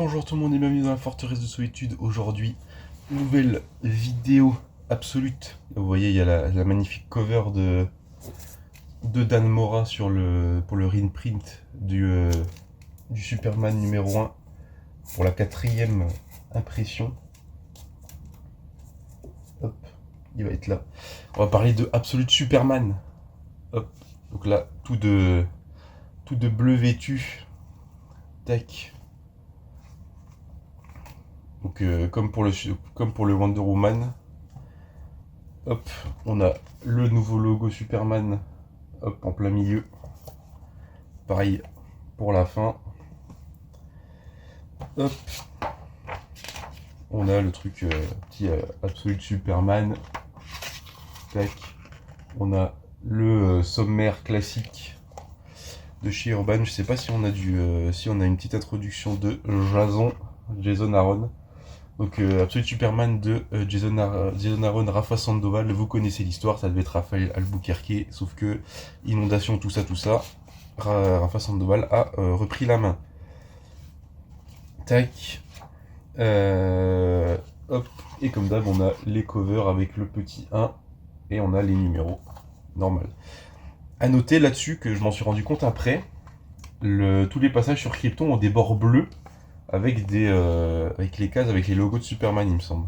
Bonjour tout le monde et bienvenue dans la forteresse de solitude. Aujourd'hui, nouvelle vidéo absolute. Vous voyez, il y a la magnifique cover de Dan Mora pour le reprint du Superman numéro 1 pour la 4e impression. Hop, il va être là. On va parler de Absolute Superman. Hop, donc là, tout de bleu vêtu. Tac. Donc comme pour le Wonder Woman, hop, on a le nouveau logo Superman, hop, en plein milieu. Pareil pour la fin. Hop, on a le truc petit Absolute Superman. Tac. On a le sommaire classique de chez Urban. Je sais pas si on a si on a une petite introduction de Jason Aaron. Donc Absolute Superman de Jason Aaron, Rafa Sandoval, vous connaissez l'histoire, ça devait être Raphaël Albuquerque, sauf que inondation, tout ça, Rafa Sandoval a repris la main. Tac. Hop. Et comme d'hab, on a les covers avec le petit 1 et on a les numéros. Normal. A noter là-dessus que je m'en suis rendu compte après, tous les passages sur Krypton ont des bords bleus avec les cases avec les logos de Superman, il me semble.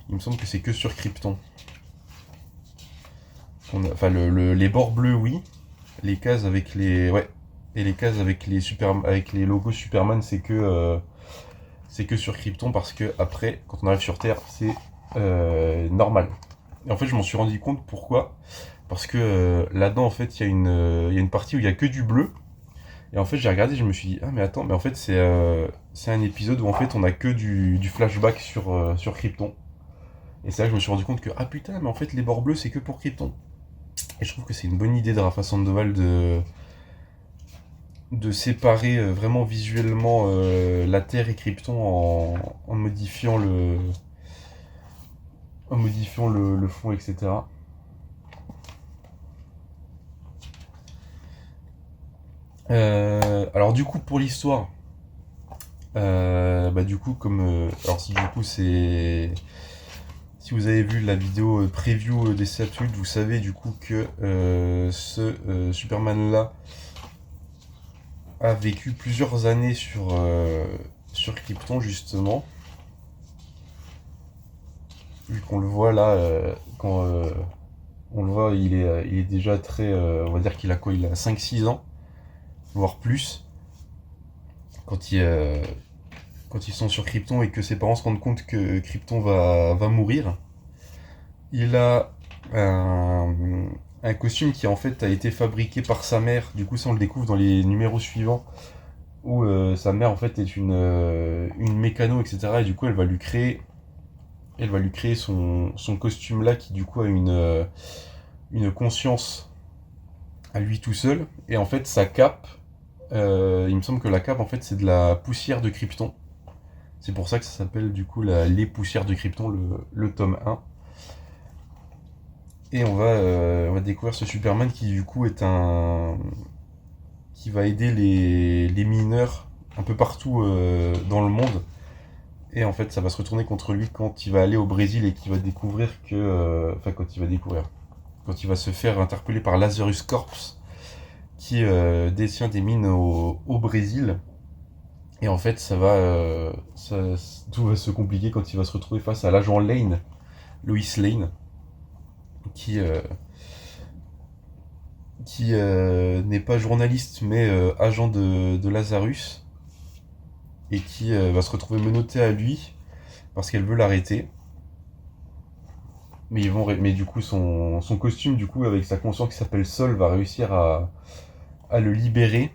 Il me semble que c'est que sur Krypton. Enfin, les bords bleus, oui. Les cases avec les... Ouais. Et les cases avec les logos Superman, c'est que sur Krypton, parce que après, quand on arrive sur Terre, c'est normal. Et en fait, je m'en suis rendu compte pourquoi. Parce que là-dedans, en fait, il y a une partie où il n'y a que du bleu. Et en fait, j'ai regardé, je me suis dit, ah mais attends, mais en fait, c'est un épisode où en fait, on a que du flashback sur Krypton. Et c'est là que je me suis rendu compte que, ah putain, mais en fait, les bords bleus, c'est que pour Krypton. Et je trouve que c'est une bonne idée de Rafa Sandoval de séparer vraiment visuellement la Terre et Krypton en modifiant le fond, etc. Alors du coup, pour l'histoire, bah du coup, alors si du coup c'est... Si vous avez vu la vidéo preview des Absolutes, vous savez du coup que ce Superman-là a vécu plusieurs années sur Krypton, justement. Vu qu'on le voit là, quand on le voit, il est déjà très... on va dire qu'il a quoi? Il a 5-6 ans, voire plus. Quand ils sont sur Krypton et que ses parents se rendent compte que Krypton va mourir. Il a un costume qui en fait a été fabriqué par sa mère. Du coup, ça on le découvre dans les numéros suivants, où sa mère en fait est une mécano, etc. Et du coup, elle va lui créer son costume là, qui du coup a une conscience à lui tout seul. Et en fait, sa cape, il me semble que la cape en fait c'est de la poussière de Krypton. C'est pour ça que ça s'appelle du coup les poussières de Krypton, le tome 1. Et on va découvrir ce Superman qui du coup qui va aider les mineurs un peu partout dans le monde. Et en fait, ça va se retourner contre lui quand il va aller au Brésil et qu'il va découvrir que... Enfin, quand il va se faire interpeller par Lazarus Corps, qui détient des mines au Brésil. Et en fait, tout va se compliquer quand il va se retrouver face à l'agent Lane, Lois Lane, qui n'est pas journaliste mais agent de Lazarus, et qui va se retrouver menotté à lui parce qu'elle veut l'arrêter. Mais du coup, son costume, du coup, avec sa conscience qui s'appelle Sol, va réussir à le libérer,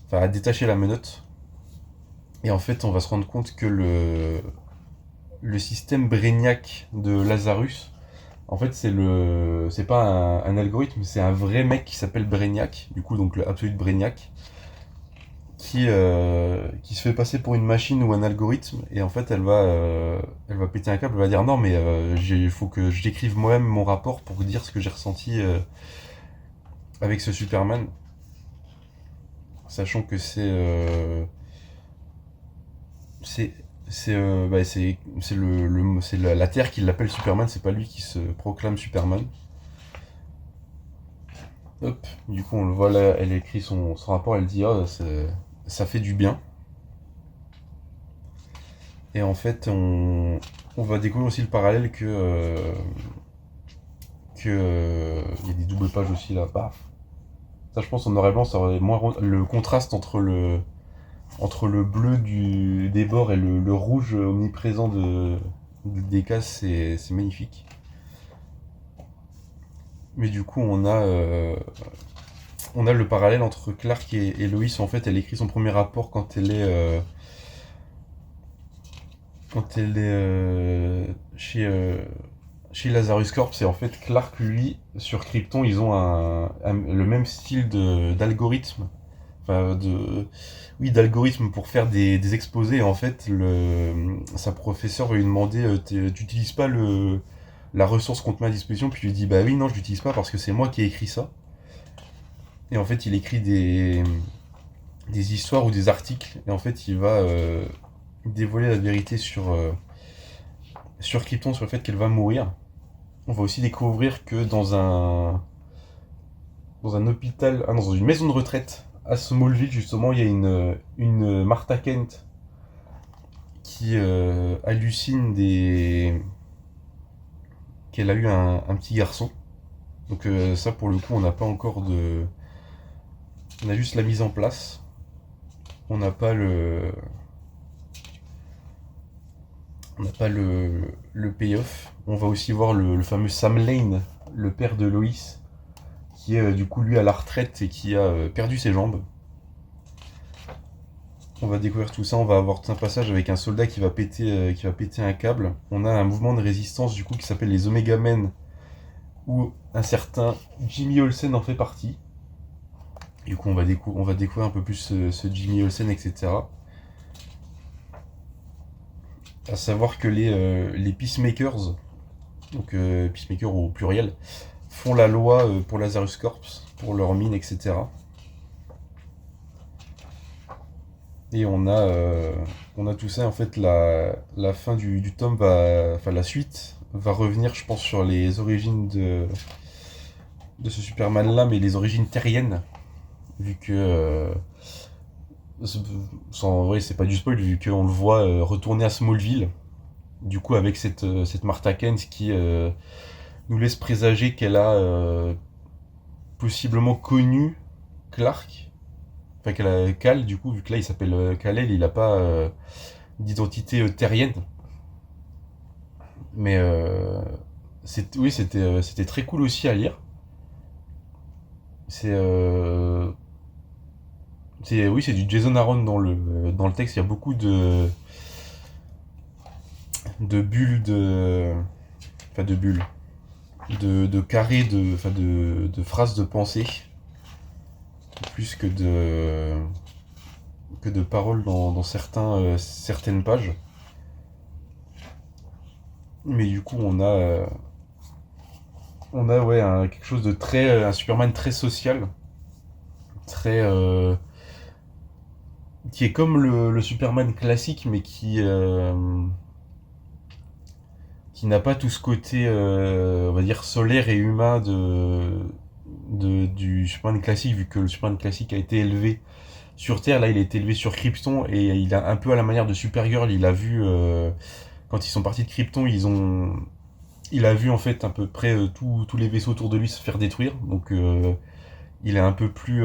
enfin à détacher la menotte. Et en fait, on va se rendre compte que le système Brainiac de Lazarus, en fait, c'est pas un algorithme, c'est un vrai mec qui s'appelle Brainiac, du coup, donc le Absolute Brainiac, qui se fait passer pour une machine ou un algorithme, et en fait, elle va péter un câble, elle va dire non, mais il faut que j'écrive moi-même mon rapport pour dire ce que j'ai ressenti avec ce Superman, sachant que C'est c'est la Terre qui l'appelle Superman, c'est pas lui qui se proclame Superman. Hop, du coup on le voit là, elle écrit son rapport, elle dit ah ça fait du bien. Et en fait on va découvrir aussi le parallèle que il y a des doubles pages aussi là, paf. Ça je pense en noir et blanc ça aurait moins le contraste entre le bleu des bords et le rouge omniprésent des cases, c'est magnifique. Mais du coup, on a le parallèle entre Clark et Lois. En fait, elle écrit son premier rapport quand elle est chez Lazarus Corp. Et en fait, Clark, lui, sur Krypton, ils ont le même style d'algorithme. Enfin, oui, d'algorithme pour faire des exposés. Et en fait, sa professeure va lui demander tu n'utilises pas la ressource qu'on te met à disposition. Puis il lui dit bah oui, non, je l'utilise pas parce que c'est moi qui ai écrit ça. Et en fait, il écrit des histoires ou des articles. Et en fait, il va dévoiler la vérité sur Krypton, sur le fait qu'elle va mourir. On va aussi découvrir que dans un hôpital, dans une maison de retraite à Smallville, justement, il y a une Martha Kent qui hallucine qu'elle a eu un petit garçon. Donc ça, pour le coup, on n'a pas encore de... On a juste la mise en place. On n'a pas le payoff. On va aussi voir le fameux Sam Lane, le père de Lois, qui est du coup lui à la retraite et qui a perdu ses jambes. On va découvrir tout ça, on va avoir tout un passage avec un soldat qui va péter un câble. On a un mouvement de résistance du coup qui s'appelle les Omega Men, où un certain Jimmy Olsen en fait partie. Du coup on va découvrir un peu plus ce Jimmy Olsen, etc. À savoir que les Peacemakers, donc Peacemakers au pluriel, font la loi pour Lazarus Corps, pour leurs mines, etc. Et on a tout ça, en fait, la fin du tome enfin la suite va revenir, je pense, sur les origines de ce Superman-là, mais les origines terriennes, vu que, en vrai, c'est pas du spoil, vu qu'on le voit retourner à Smallville, du coup, avec cette Martha Kent qui nous laisse présager qu'elle a possiblement connu Clark, enfin qu'elle a Kal, du coup, vu que là il s'appelle Kal-El, il a pas d'identité terrienne. Mais oui, c'était très cool aussi à lire. C'est oui, c'est du Jason Aaron dans le texte. Il y a beaucoup de bulles enfin de bulles, de carrés enfin de phrases de pensée plus que de paroles dans certaines pages. Mais du coup, on a ouais, quelque chose de très. Un Superman très social, très. Qui est comme le Superman classique, mais qui n'a pas tout ce côté, on va dire, solaire et humain du Superman classique, vu que le Superman classique a été élevé sur Terre. Là, il a été élevé sur Krypton, et il a un peu à la manière de Supergirl, il a vu. Quand ils sont partis de Krypton, il a vu en fait à peu près tous les vaisseaux autour de lui se faire détruire. Donc il est un peu plus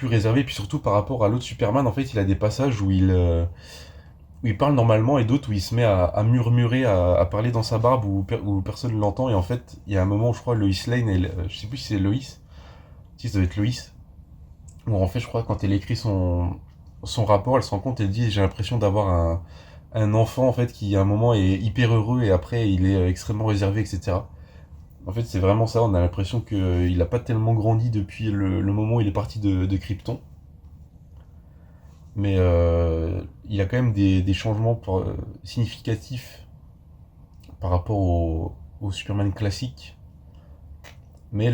réservé. Puis surtout par rapport à l'autre Superman, en fait, il a des passages où il parle normalement et d'autres où il se met à murmurer, à parler dans sa barbe où personne ne l'entend. Et en fait, il y a un moment où je crois Lois Lane, je sais plus si c'est Lois, si ça doit être Lois, où en fait, je crois quand elle écrit son rapport, elle se rend compte, elle dit j'ai l'impression d'avoir un enfant en fait qui à un moment est hyper heureux et après il est extrêmement réservé, etc. En fait, c'est vraiment ça, on a l'impression qu'il n'a pas tellement grandi depuis le moment où il est parti de Krypton. Mais il y a quand même des changements significatifs par rapport au Superman classique. Et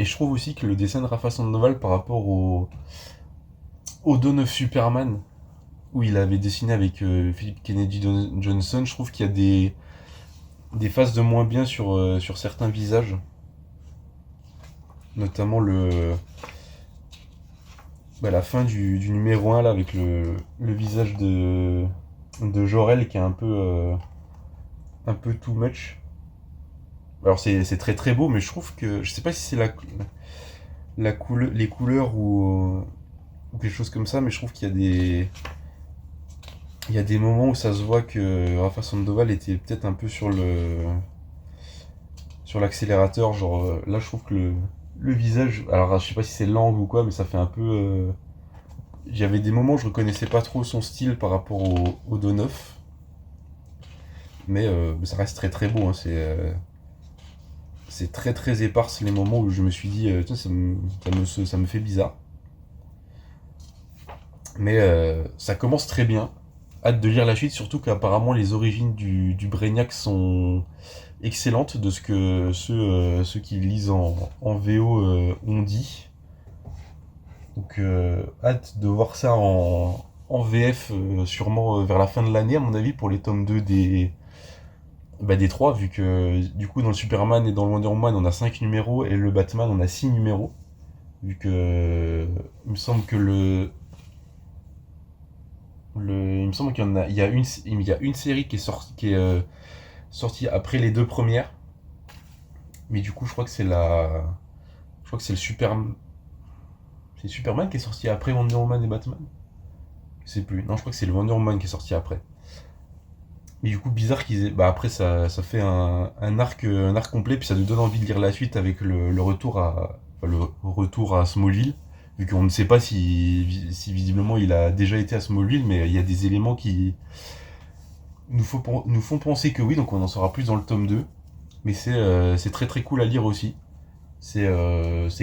je trouve aussi que le dessin de Rafa Sandoval par rapport au Dawn of Superman où il avait dessiné avec Philip Kennedy Johnson, je trouve qu'il y a des phases de moins bien sur certains visages. Notamment la fin du numéro 1 là, avec le visage de Jor-El qui est un peu too much. Alors c'est très très beau, mais je trouve que. Je sais pas si c'est les couleurs ou quelque chose comme ça, mais je trouve qu'il y a il y a des moments où ça se voit que Rafa Sandoval était peut-être un peu sur l'accélérateur. Genre là, je trouve que le visage. Alors je sais pas si c'est l'angle ou quoi, mais ça fait un peu. J'avais des moments où je reconnaissais pas trop son style par rapport au Donoff. Mais ça reste très très beau. Hein, c'est très très éparse les moments où je me suis dit, tiens, ça me fait bizarre. Mais ça commence très bien. Hâte de lire la suite, surtout qu'apparemment les origines du Brainiac sont excellentes de ce que ceux qui lisent en VO ont dit. Donc hâte de voir ça en VF, sûrement vers la fin de l'année, à mon avis, pour les tomes 2 des 3, vu que du coup dans le Superman et dans le Wonder Woman on a 5 numéros et le Batman on a 6 numéros. Vu que il me semble que il me semble qu'il y en a, il y a une série qui est sortie après les deux premières. Mais du coup je crois que je crois que c'est Superman qui est sorti après Wonder Woman et Batman. Je sais plus. Non, je crois que c'est le Wonder Woman qui est sorti après. Mais du coup, bizarre qu'ils aient. Bah après, ça fait un arc complet, puis ça nous donne envie de lire la suite avec le retour à Smallville. Vu qu'on ne sait pas si visiblement il a déjà été à Smallville, mais il y a des éléments qui nous font penser que oui, donc on en saura plus dans le tome 2. Mais c'est très très cool à lire aussi. C'est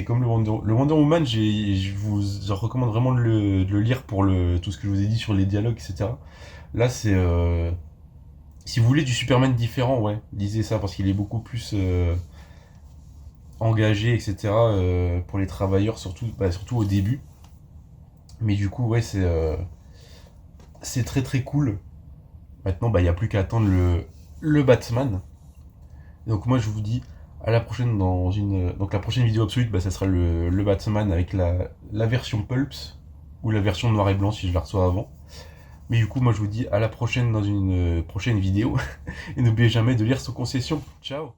comme le Wonder Woman, je vous recommande vraiment de le lire pour tout ce que je vous ai dit sur les dialogues, etc. Là, si vous voulez du Superman différent, ouais, lisez ça parce qu'il est beaucoup plus engagé, etc. Pour les travailleurs, surtout au début. Mais du coup, ouais, c'est très très cool. Maintenant, il n'y a plus qu'à attendre le Batman. Donc moi, je vous dis à la prochaine donc la prochaine vidéo absolue, ça sera le Batman avec la version Pulps ou la version noir et blanc si je la reçois avant. Mais du coup, moi, je vous dis à la prochaine dans une prochaine vidéo. Et n'oubliez jamais de lire sous concession. Ciao!